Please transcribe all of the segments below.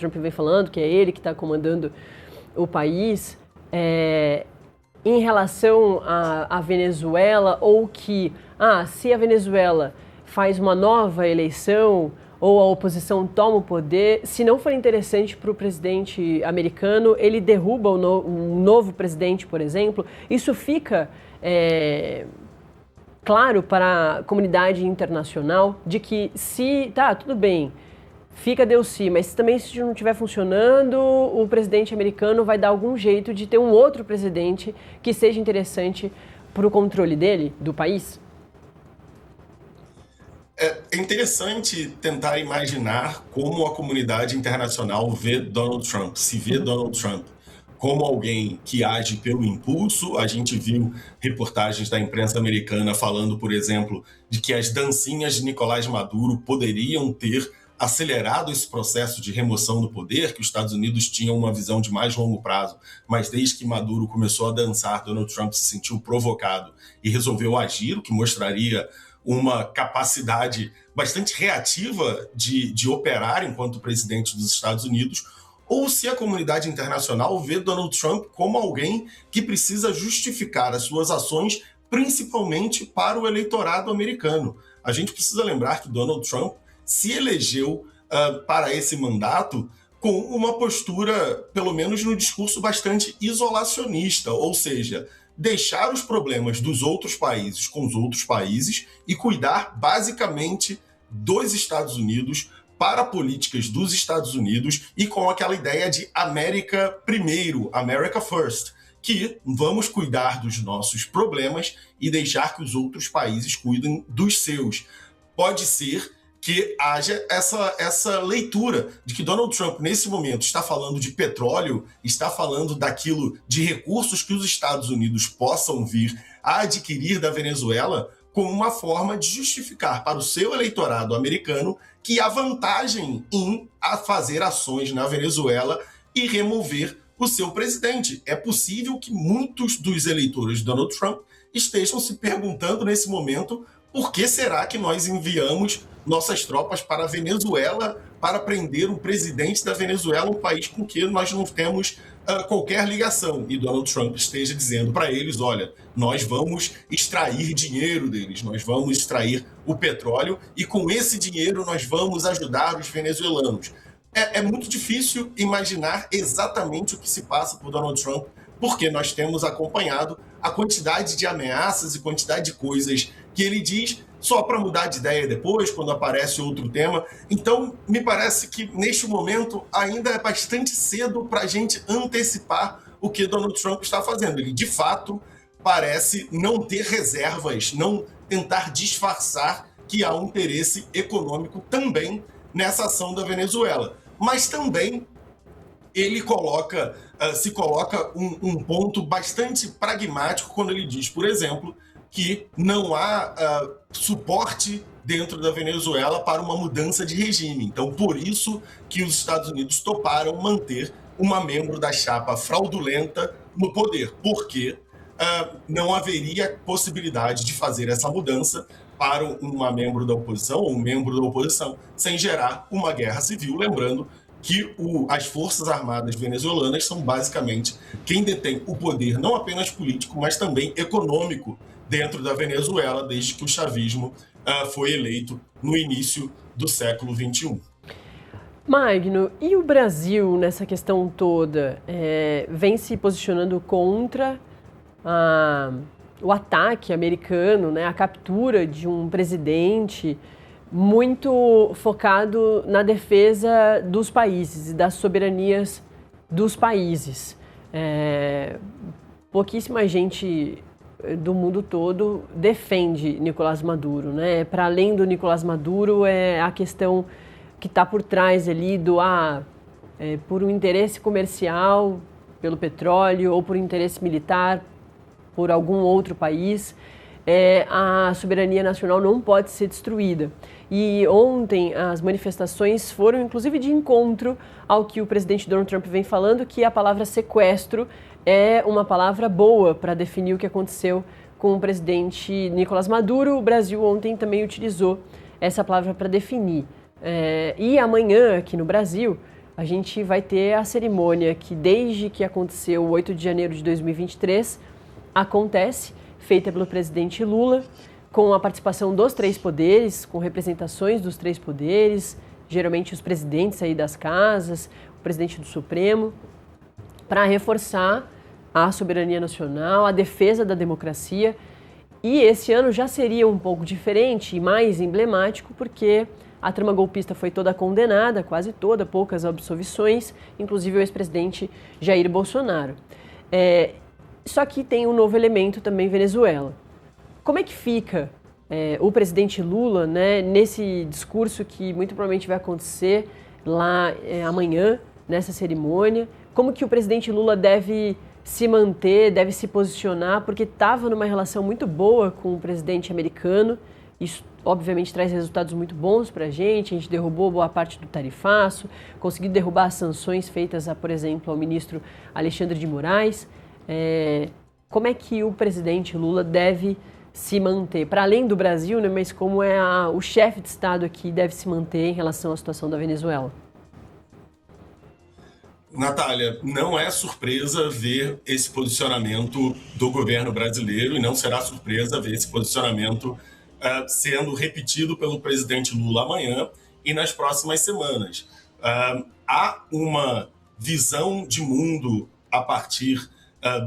Trump vem falando, que é ele que está comandando o país, em relação à Venezuela, ou que, se a Venezuela faz uma nova eleição ou a oposição toma o poder, se não for interessante para o presidente americano, ele derruba um novo presidente, por exemplo. Isso fica claro para a comunidade internacional de que tudo bem, fica Deus-se, mas também se não estiver funcionando, o presidente americano vai dar algum jeito de ter um outro presidente que seja interessante para o controle dele, do país? É interessante tentar imaginar como a comunidade internacional vê Donald Trump, se vê Donald Trump como alguém que age pelo impulso. A gente viu reportagens da imprensa americana falando, por exemplo, de que as dancinhas de Nicolás Maduro poderiam ter acelerado esse processo de remoção do poder, que os Estados Unidos tinham uma visão de mais longo prazo, mas desde que Maduro começou a dançar, Donald Trump se sentiu provocado e resolveu agir, o que mostraria uma capacidade bastante reativa de operar enquanto presidente dos Estados Unidos, ou se a comunidade internacional vê Donald Trump como alguém que precisa justificar as suas ações, principalmente para o eleitorado americano. A gente precisa lembrar que Donald Trump se elegeu para esse mandato com uma postura, pelo menos no discurso, bastante isolacionista, ou seja, deixar os problemas dos outros países com os outros países e cuidar basicamente dos Estados Unidos, para políticas dos Estados Unidos e com aquela ideia de América primeiro, America first, que vamos cuidar dos nossos problemas e deixar que os outros países cuidem dos seus. Pode ser que haja essa leitura de que Donald Trump, nesse momento, está falando de petróleo, está falando daquilo, de recursos que os Estados Unidos possam vir a adquirir da Venezuela, como uma forma de justificar para o seu eleitorado americano que há vantagem em fazer ações na Venezuela e remover o seu presidente. É possível que muitos dos eleitores de Donald Trump estejam se perguntando nesse momento por que será que nós enviamos nossas tropas para a Venezuela para prender o presidente da Venezuela, um país com que nós não temos qualquer ligação. E Donald Trump esteja dizendo para eles, olha, nós vamos extrair dinheiro deles, nós vamos extrair o petróleo e com esse dinheiro nós vamos ajudar os venezuelanos. É muito difícil imaginar exatamente o que se passa por Donald Trump, porque nós temos acompanhado a quantidade de ameaças e quantidade de coisas que ele diz só para mudar de ideia depois, quando aparece outro tema. Então, me parece que, neste momento, ainda é bastante cedo para a gente antecipar o que Donald Trump está fazendo. Ele, de fato, parece não ter reservas, não tentar disfarçar que há um interesse econômico também nessa ação da Venezuela. Mas também ele se coloca um ponto bastante pragmático quando ele diz, por exemplo, que não há suporte dentro da Venezuela para uma mudança de regime. Então, por isso que os Estados Unidos toparam manter uma membro da chapa fraudulenta no poder, porque não haveria possibilidade de fazer essa mudança para uma membro da oposição ou um membro da oposição sem gerar uma guerra civil. Lembrando que as Forças Armadas venezuelanas são basicamente quem detém o poder não apenas político, mas também econômico dentro da Venezuela, desde que o chavismo foi eleito no início do século XXI. Magno, e o Brasil nessa questão toda vem se posicionando contra o ataque americano, né, a captura de um presidente muito focado na defesa dos países e das soberanias dos países. Pouquíssima gente do mundo todo defende Nicolás Maduro, né? Para além do Nicolás Maduro, é a questão que está por trás ali por um interesse comercial pelo petróleo ou por interesse militar por algum outro país, a soberania nacional não pode ser destruída. E ontem as manifestações foram inclusive de encontro ao que o presidente Donald Trump vem falando, que a palavra sequestro é uma palavra boa para definir o que aconteceu com o presidente Nicolás Maduro. O Brasil ontem também utilizou essa palavra para definir. E amanhã, aqui no Brasil, a gente vai ter a cerimônia que, desde que aconteceu o 8 de janeiro de 2023, acontece, feita pelo presidente Lula, com a participação dos três poderes, com representações dos três poderes, geralmente os presidentes aí das casas, o presidente do Supremo, para reforçar a soberania nacional, a defesa da democracia. E esse ano já seria um pouco diferente e mais emblemático, porque a trama golpista foi toda condenada, quase toda, poucas absolvições, inclusive o ex-presidente Jair Bolsonaro. Só que tem um novo elemento também, Venezuela. Como é que fica o presidente Lula, né, nesse discurso que muito provavelmente vai acontecer lá amanhã, nessa cerimônia? Como que o presidente Lula deve se manter, deve se posicionar, porque estava numa relação muito boa com o presidente americano. Isso, obviamente, traz resultados muito bons para a gente derrubou boa parte do tarifaço, conseguiu derrubar as sanções feitas, por exemplo, ao ministro Alexandre de Moraes. Como é que o presidente Lula deve se manter, para além do Brasil, né, mas como o chefe de Estado aqui deve se manter em relação à situação da Venezuela? Natália, não é surpresa ver esse posicionamento do governo brasileiro e não será surpresa ver esse posicionamento sendo repetido pelo presidente Lula amanhã e nas próximas semanas. Há uma visão de mundo a partir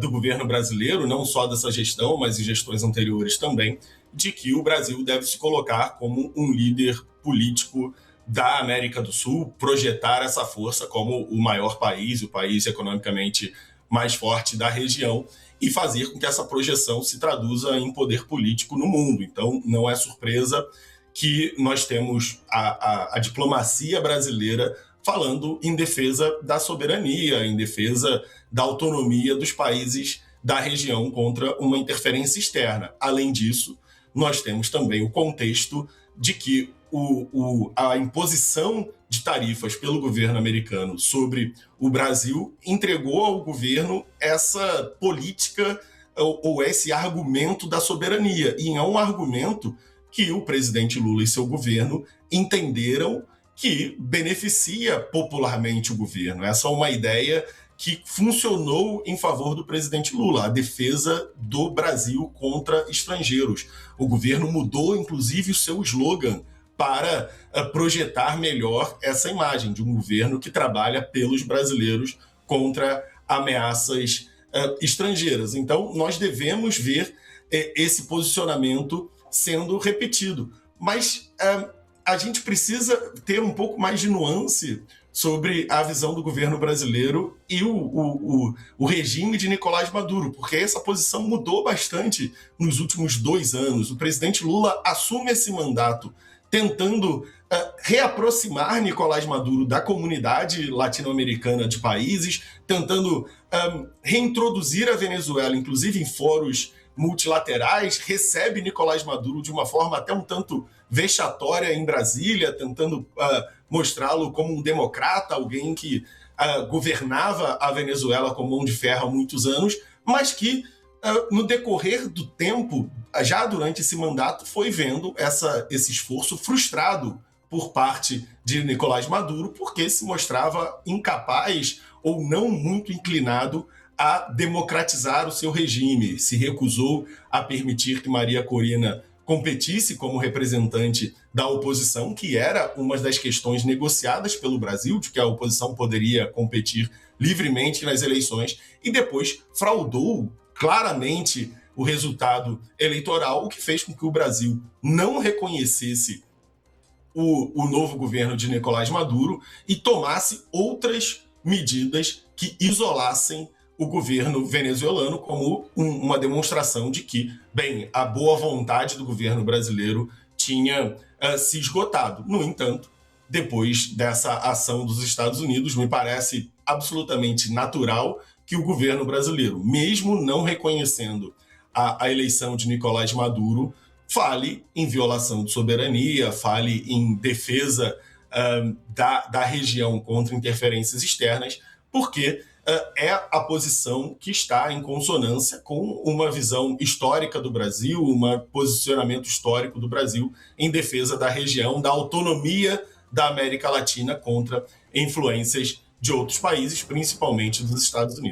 do governo brasileiro, não só dessa gestão, mas em gestões anteriores também, de que o Brasil deve se colocar como um líder político da América do Sul, projetar essa força como o maior país, o país economicamente mais forte da região e fazer com que essa projeção se traduza em poder político no mundo. Então, não é surpresa que nós temos a diplomacia brasileira falando em defesa da soberania, em defesa da autonomia dos países da região contra uma interferência externa. Além disso, nós temos também o contexto de que a imposição de tarifas pelo governo americano sobre o Brasil entregou ao governo essa política ou esse argumento da soberania. E é um argumento que o presidente Lula e seu governo entenderam que beneficia popularmente o governo. Essa é uma ideia que funcionou em favor do presidente Lula, a defesa do Brasil contra estrangeiros. O governo mudou, inclusive, o seu slogan para projetar melhor essa imagem de um governo que trabalha pelos brasileiros contra ameaças estrangeiras. Então, nós devemos ver esse posicionamento sendo repetido. Mas a gente precisa ter um pouco mais de nuance sobre a visão do governo brasileiro e o regime de Nicolás Maduro, porque essa posição mudou bastante nos últimos 2 anos. O presidente Lula assume esse mandato tentando reaproximar Nicolás Maduro da comunidade latino-americana de países, tentando reintroduzir a Venezuela, inclusive em fóruns multilaterais, recebe Nicolás Maduro de uma forma até um tanto vexatória em Brasília, tentando mostrá-lo como um democrata, alguém que governava a Venezuela com mão de ferro há muitos anos, mas que no decorrer do tempo, já durante esse mandato, foi vendo esse esforço frustrado por parte de Nicolás Maduro, porque se mostrava incapaz ou não muito inclinado a democratizar o seu regime, se recusou a permitir que Maria Corina competisse como representante da oposição, que era uma das questões negociadas pelo Brasil, de que a oposição poderia competir livremente nas eleições, e depois fraudou claramente o resultado eleitoral, o que fez com que o Brasil não reconhecesse o novo governo de Nicolás Maduro e tomasse outras medidas que isolassem o governo venezuelano como uma demonstração de que, bem, a boa vontade do governo brasileiro tinha se esgotado. No entanto, depois dessa ação dos Estados Unidos, me parece absolutamente natural que o governo brasileiro, mesmo não reconhecendo a eleição de Nicolás Maduro, fale em violação de soberania, fale em defesa da região contra interferências externas, porque é a posição que está em consonância com uma visão histórica do Brasil, um posicionamento histórico do Brasil em defesa da região, da autonomia da América Latina contra influências de outros países, principalmente dos Estados Unidos.